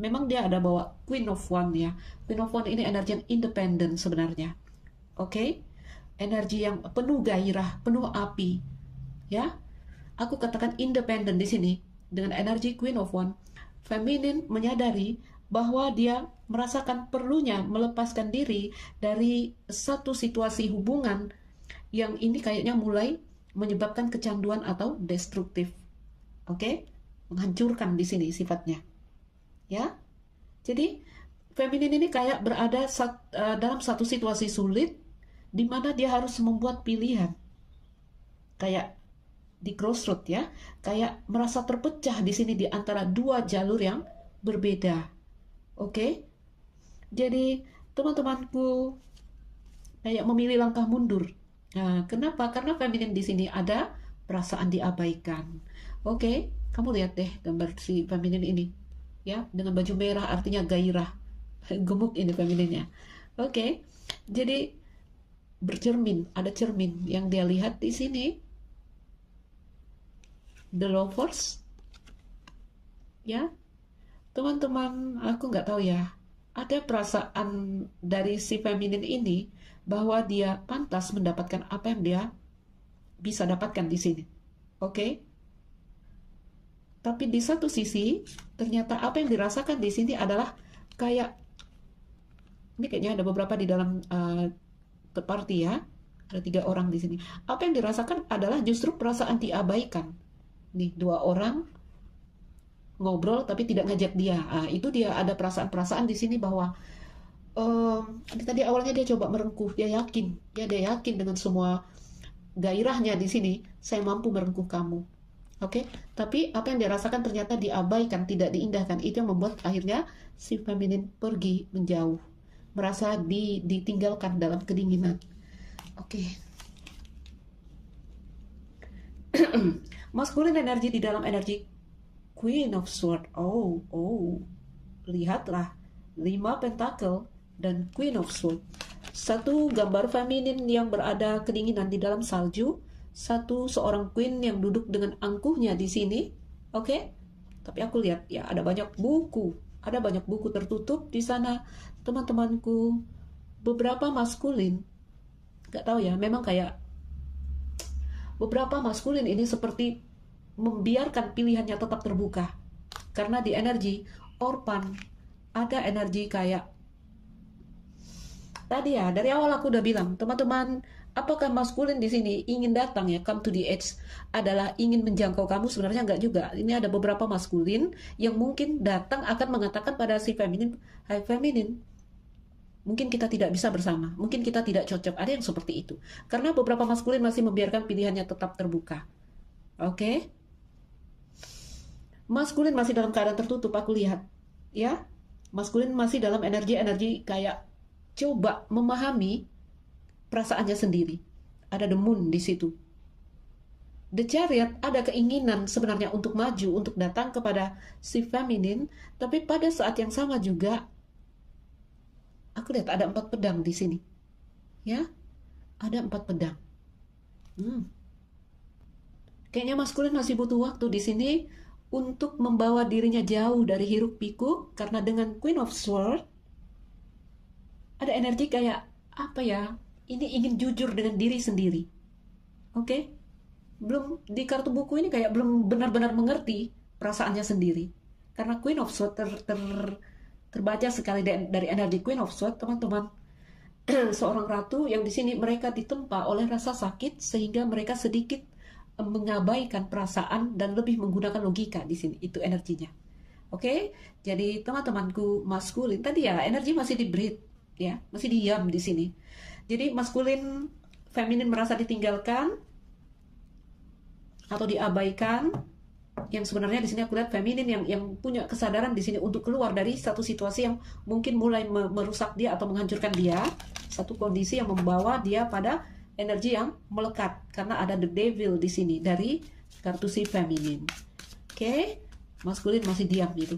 Memang dia ada bawa Queen of Wands ya. Queen of Wands ini energi yang independen sebenarnya. Oke, energi yang penuh gairah, penuh api. Ya, aku katakan independen di sini dengan energi Queen of Wands. Feminin menyadari bahwa dia merasakan perlunya melepaskan diri dari satu situasi hubungan yang ini kayaknya mulai menyebabkan kecanduan atau destruktif. Oke? Menghancurkan di sini sifatnya. Ya. Jadi feminin ini kayak berada dalam satu situasi sulit di mana dia harus membuat pilihan. Kayak di crossroad ya, kayak merasa terpecah di sini di antara dua jalur yang berbeda. Oke? Jadi teman-temanku kayak memilih langkah mundur. Nah, kenapa? Karena feminin di sini ada perasaan diabaikan. Oke, kamu lihat deh gambar si feminin ini. Ya, dengan baju merah artinya gairah. Gemuk ini femininnya. Oke. Jadi bercermin, ada cermin yang dia lihat di sini. The lovers. Ya. Teman-teman, aku nggak tahu ya. Ada perasaan dari si feminin ini bahwa dia pantas mendapatkan apa yang dia bisa dapatkan di sini. Oke? Tapi di satu sisi, ternyata apa yang dirasakan di sini adalah kayak, ini kayaknya ada beberapa di dalam party ya, ada 3 orang di sini. Apa yang dirasakan adalah justru perasaan diabaikan. Nih, 2 orang ngobrol tapi tidak ngajak dia. Itu dia ada perasaan-perasaan di sini bahwa tadi awalnya dia coba merengkuh, dia yakin dengan semua gairahnya di sini, saya mampu merengkuh kamu. Oke, tapi apa yang dia rasakan ternyata diabaikan, tidak diindahkan. Itu yang membuat akhirnya si feminin pergi menjauh, merasa ditinggalkan dalam kedinginan. Oke. Masculine energi di dalam energi Queen of Swords. Lihatlah 5 pentacle dan Queen of Swords. Satu gambar feminin yang berada kedinginan di dalam salju, satu seorang queen yang duduk dengan angkuhnya di sini. Oke? Tapi aku lihat ya ada banyak buku tertutup di sana, teman-temanku. Beberapa maskulin, nggak tahu ya, memang kayak beberapa maskulin ini seperti membiarkan pilihannya tetap terbuka. Karena di energi Orpan ada energi kayak tadi ya, dari awal aku udah bilang, teman-teman, apakah maskulin di sini ingin datang ya, come to the edge, adalah ingin menjangkau kamu? Sebenarnya enggak juga. Ini ada beberapa maskulin yang mungkin datang akan mengatakan pada si feminin, hai feminin, mungkin kita tidak bisa bersama, mungkin kita tidak cocok. Ada yang seperti itu. Karena beberapa maskulin masih membiarkan pilihannya tetap terbuka. Oke? Maskulin masih dalam keadaan tertutup, aku lihat. Ya? Maskulin masih dalam energi-energi kayak coba memahami perasaannya sendiri. Ada the moon di situ. The chariot ada keinginan sebenarnya untuk maju, untuk datang kepada si feminin, tapi pada saat yang sama juga aku lihat ada 4 pedang di sini. Ya? Ada 4 pedang. Kayaknya maskulin masih butuh waktu di sini untuk membawa dirinya jauh dari hiruk pikuk, karena dengan Queen of Swords ada energi kayak apa ya? Ini ingin jujur dengan diri sendiri. Oke? belum di kartu buku ini kayak belum benar-benar mengerti perasaannya sendiri. Karena Queen of Swords terbaca sekali dari energi Queen of Swords, teman-teman. Seorang ratu yang di sini mereka ditempa oleh rasa sakit sehingga mereka sedikit mengabaikan perasaan dan lebih menggunakan logika di sini. Itu energinya. Oke, jadi teman-temanku maskulin tadi ya energi masih di breed ya, masih diam di sini. Jadi maskulin, feminin merasa ditinggalkan atau diabaikan. Yang sebenarnya di sini aku lihat feminin yang punya kesadaran di sini untuk keluar dari satu situasi yang mungkin mulai merusak dia atau menghancurkan dia, satu kondisi yang membawa dia pada energi yang melekat karena ada the devil di sini dari kartu si feminin. Oke, maskulin masih diam gitu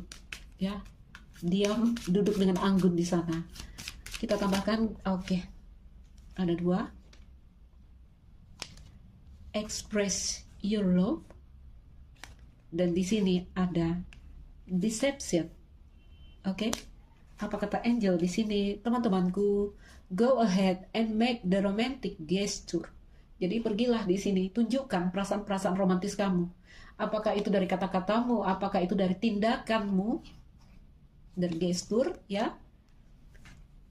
ya, diam duduk dengan anggun di sana. Kita tambahkan oke, ada 2, express your love, dan di sini ada deception. Oke, apa kata angel di sini, teman-temanku? Go ahead and make the romantic gesture. Jadi pergilah di sini, tunjukkan perasaan-perasaan romantis kamu. Apakah itu dari kata-katamu, apakah itu dari tindakanmu, dari gestur, ya.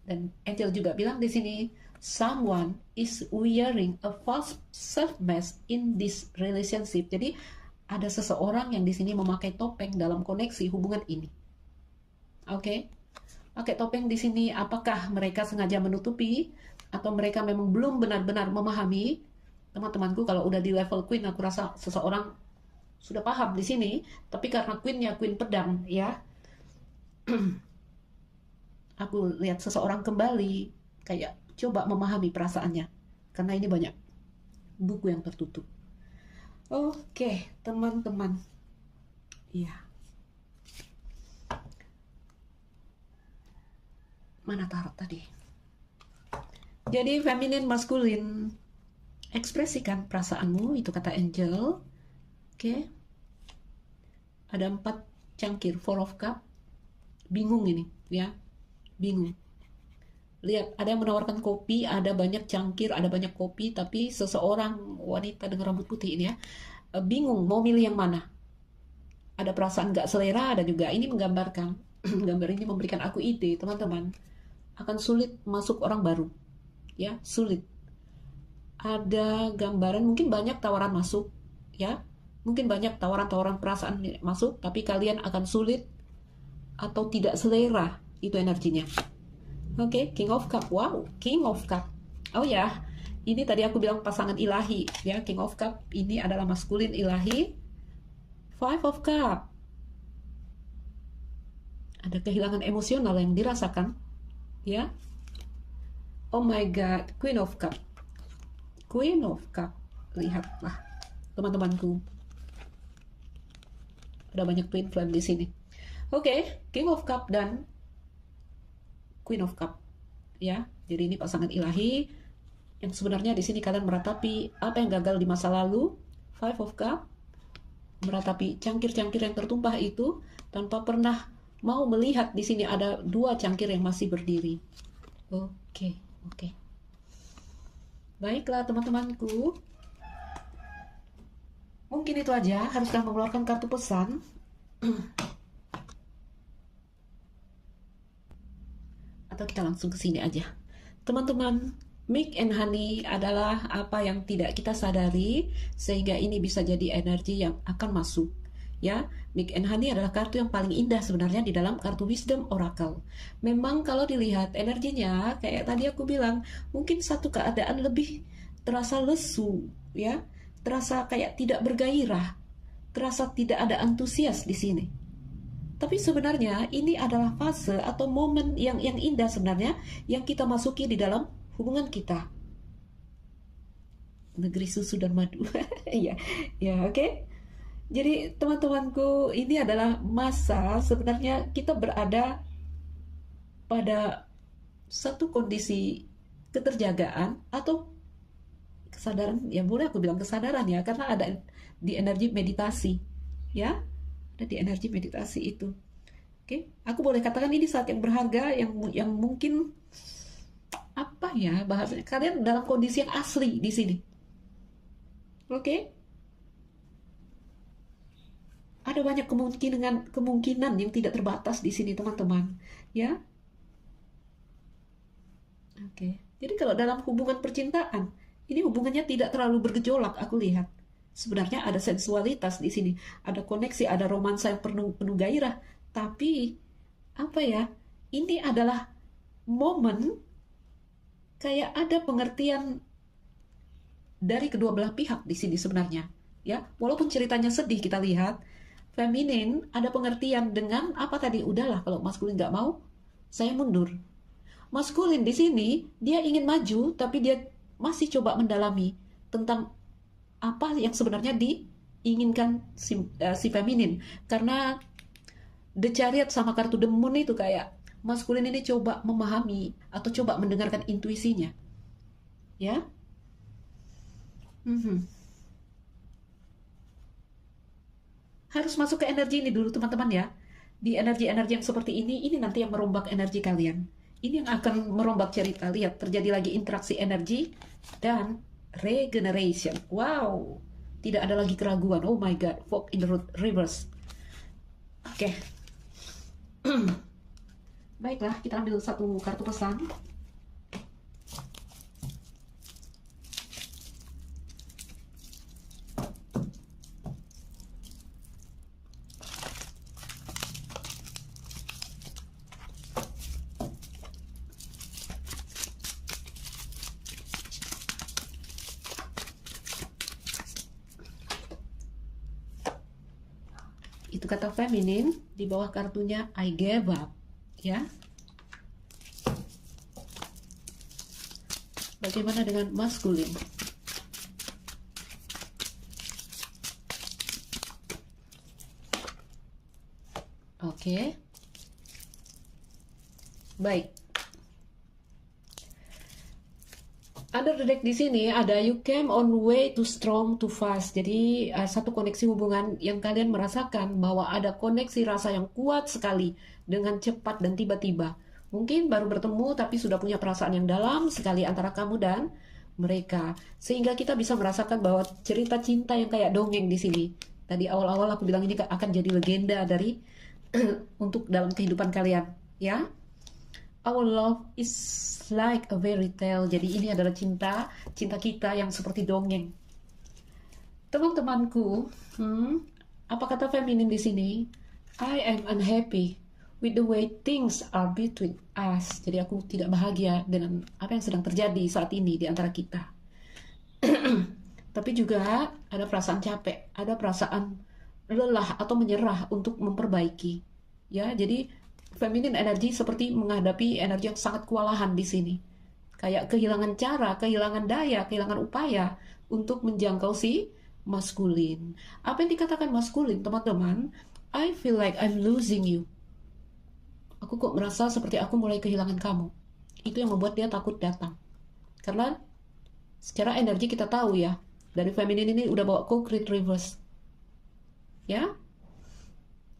Dan angel juga bilang di sini, someone is wearing a false self-mask in this relationship. Jadi ada seseorang yang di sini memakai topeng dalam koneksi hubungan ini. Oke, pakai topeng di sini. Apakah mereka sengaja menutupi atau mereka memang belum benar-benar memahami? Teman-temanku, kalau udah di level queen, aku rasa seseorang sudah paham di sini. Tapi karena queennya queen pedang, ya, aku lihat seseorang kembali kayak coba memahami perasaannya. Karena ini banyak buku yang tertutup. Oke, teman-teman. Iya. Mana tarot tadi? Jadi feminin, maskulin, ekspresikan perasaanmu, itu kata angel. Oke. Ada 4 cangkir, 4 of cup. Bingung ini, ya. Bingung. Lihat, ada yang menawarkan kopi, ada banyak cangkir, ada banyak kopi, tapi seseorang wanita dengan rambut putih ini ya, bingung mau milih yang mana. Ada perasaan gak selera, ada juga. Ini menggambarkan, gambar ini memberikan aku ide, teman-teman. Akan sulit masuk orang baru. Ya, sulit. Ada gambaran, mungkin banyak tawaran masuk, ya. Mungkin banyak tawaran-tawaran perasaan masuk, tapi kalian akan sulit atau tidak selera, itu energinya. Oke, King of Cup. Wow, King of Cup. Oh ya, ini tadi aku bilang pasangan ilahi. Ya, King of Cup ini adalah maskulin ilahi. 5 of Cup. Ada kehilangan emosional yang dirasakan. Ya. Oh my God, Queen of Cup. Queen of Cup. Lihatlah, teman-temanku. Ada banyak twin flame di sini. Oke, King of Cup dan Queen of Cup, ya. Jadi ini pasangan ilahi yang sebenarnya di sini kalian meratapi apa yang gagal di masa lalu. 5 of Cup, meratapi cangkir-cangkir yang tertumpah itu tanpa pernah mau melihat di sini ada 2 cangkir yang masih berdiri. Oke. Baiklah teman-temanku. Mungkin itu aja, haruskah mengeluarkan kartu pesan? Atau kita langsung ke sini aja. Teman-teman, milk and honey adalah apa yang tidak kita sadari sehingga ini bisa jadi energi yang akan masuk. Ya, milk and honey adalah kartu yang paling indah sebenarnya di dalam kartu wisdom oracle. Memang kalau dilihat energinya kayak tadi aku bilang, mungkin satu keadaan lebih terasa lesu, ya. Terasa kayak tidak bergairah, terasa tidak ada antusias di sini. Tapi sebenarnya ini adalah fase atau momen yang indah sebenarnya yang kita masuki di dalam hubungan kita. Negeri susu dan madu. Ya, oke. Jadi teman-temanku, ini adalah masa sebenarnya kita berada pada satu kondisi keterjagaan atau kesadaran, ya boleh aku bilang kesadaran ya, karena ada di energi meditasi, ya. Ada di energi meditasi itu. Oke, aku boleh katakan ini saat yang berharga yang mungkin apa ya bahasanya, kalian dalam kondisi yang asli di sini. Oke, Ada banyak kemungkinan yang tidak terbatas di sini, teman-teman. Ya, oke. Jadi kalau dalam hubungan percintaan, ini hubungannya tidak terlalu bergejolak, aku lihat. Sebenarnya ada sensualitas di sini, ada koneksi, ada romansa yang penuh gairah. Tapi apa ya? Ini adalah momen kayak ada pengertian dari kedua belah pihak di sini sebenarnya. Ya, walaupun ceritanya sedih kita lihat, feminin ada pengertian dengan apa tadi? Udahlah, kalau maskulin nggak mau, saya mundur. Maskulin di sini dia ingin maju, tapi dia masih coba mendalami tentang apa yang sebenarnya diinginkan si feminin. Karena The Chariot sama kartu The Moon itu kayak maskulin ini coba memahami atau coba mendengarkan intuisinya. Ya. Harus masuk ke energi ini dulu, teman-teman ya. Di energi-energi yang seperti ini nanti yang merombak energi kalian. Ini yang akan merombak cerita. Lihat, terjadi lagi interaksi energi dan regeneration. Wow, tidak ada lagi keraguan. Oh my God, fog in the reverse. Oke. Baiklah, kita ambil satu kartu pesan. Itu kata feminin, di bawah kartunya I gave up, ya. Bagaimana dengan maskulin? Oke. Baik. Under the deck di sini ada you came on way too strong too fast. Jadi satu koneksi hubungan yang kalian merasakan bahwa ada koneksi rasa yang kuat sekali dengan cepat dan tiba-tiba. Mungkin baru bertemu tapi sudah punya perasaan yang dalam sekali antara kamu dan mereka. Sehingga kita bisa merasakan bahwa cerita cinta yang kayak dongeng di sini. Tadi awal-awal aku bilang ini akan jadi legenda dari untuk dalam kehidupan kalian, ya. Our love is like a fairy tale. Jadi ini adalah cinta kita yang seperti dongeng. Teman-temanku, apa kata feminin di sini? I am unhappy with the way things are between us. Jadi aku tidak bahagia dengan apa yang sedang terjadi saat ini di antara kita. Tapi juga ada perasaan capek, ada perasaan lelah atau menyerah untuk memperbaiki. Ya, jadi feminin energi seperti menghadapi energi yang sangat kewalahan di sini. Kayak kehilangan cara, kehilangan daya, kehilangan upaya untuk menjangkau si maskulin. Apa yang dikatakan maskulin, teman-teman? I feel like I'm losing you. Aku kok merasa seperti aku mulai kehilangan kamu. Itu yang membuat dia takut datang. Karena secara energi kita tahu ya, dari feminin ini udah bawa concrete reverse. Ya,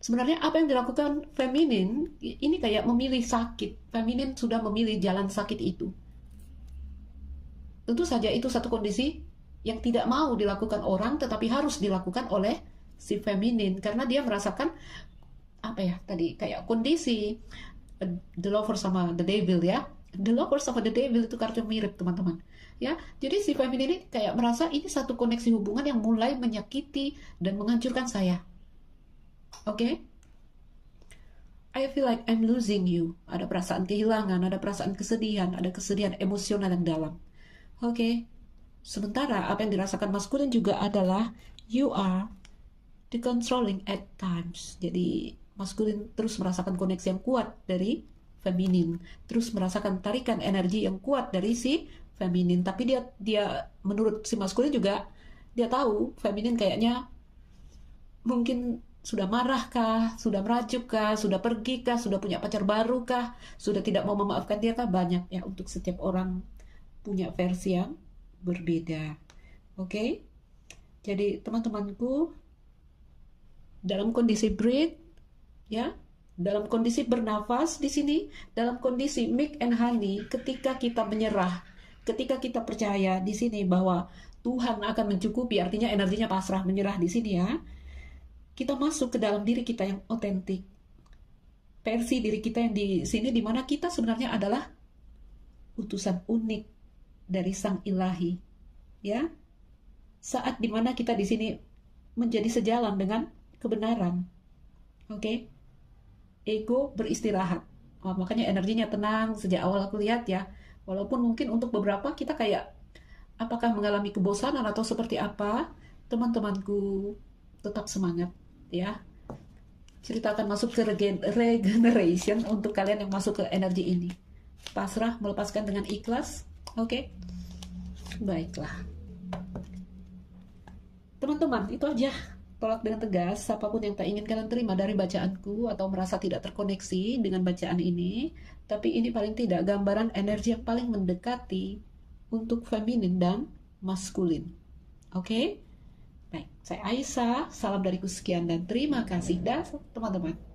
sebenarnya apa yang dilakukan feminin ini kayak memilih sakit. Feminin sudah memilih jalan sakit itu. Tentu saja itu satu kondisi yang tidak mau dilakukan orang, tetapi harus dilakukan oleh si feminin karena dia merasakan apa ya tadi kayak kondisi the lover sama the devil ya. The lover sama the devil itu kartu mirip, teman-teman. Ya, jadi si feminin ini kayak merasa ini satu koneksi hubungan yang mulai menyakiti dan menghancurkan saya. Oke? I feel like I'm losing you. Ada perasaan kehilangan, ada perasaan kesedihan, ada kesedihan emosional yang dalam. Oke? Sementara apa yang dirasakan maskulin juga adalah you are the controlling at times. Jadi maskulin terus merasakan koneksi yang kuat dari feminin, terus merasakan tarikan energi yang kuat dari si feminin. Tapi dia menurut si maskulin juga dia tahu feminin kayaknya mungkin sudah marah kah, sudah merajuk kah, sudah pergi kah, sudah punya pacar baru kah, sudah tidak mau memaafkan dia kah. Banyak ya, untuk setiap orang punya versi yang berbeda. Oke? Jadi teman-temanku, dalam kondisi breathe, ya, dalam kondisi bernafas di sini, dalam kondisi milk and honey, ketika kita menyerah, ketika kita percaya di sini bahwa Tuhan akan mencukupi, artinya energinya pasrah menyerah di sini ya. kita masuk ke dalam diri kita yang otentik, versi diri kita yang di sini, di mana kita sebenarnya adalah utusan unik dari Sang Ilahi, ya. Saat dimana kita di sini menjadi sejalan dengan kebenaran, oke? Ego beristirahat. Oh, makanya energinya tenang. Sejak awal aku lihat ya, walaupun mungkin untuk beberapa kita kayak apakah mengalami kebosanan atau seperti apa, teman-temanku tetap semangat ya. Cerita akan masuk ke regeneration untuk kalian yang masuk ke energi ini. Pasrah, melepaskan dengan ikhlas. Oke? Baiklah. Teman-teman, itu aja. Tolak dengan tegas apapun yang tak ingin kalian terima dari bacaanku atau merasa tidak terkoneksi dengan bacaan ini. Tapi ini paling tidak gambaran energi yang paling mendekati untuk feminin dan maskulin. Oke? Baik, saya Aisyah. Salam dariku sekian dan terima kasih. Dah, teman-teman.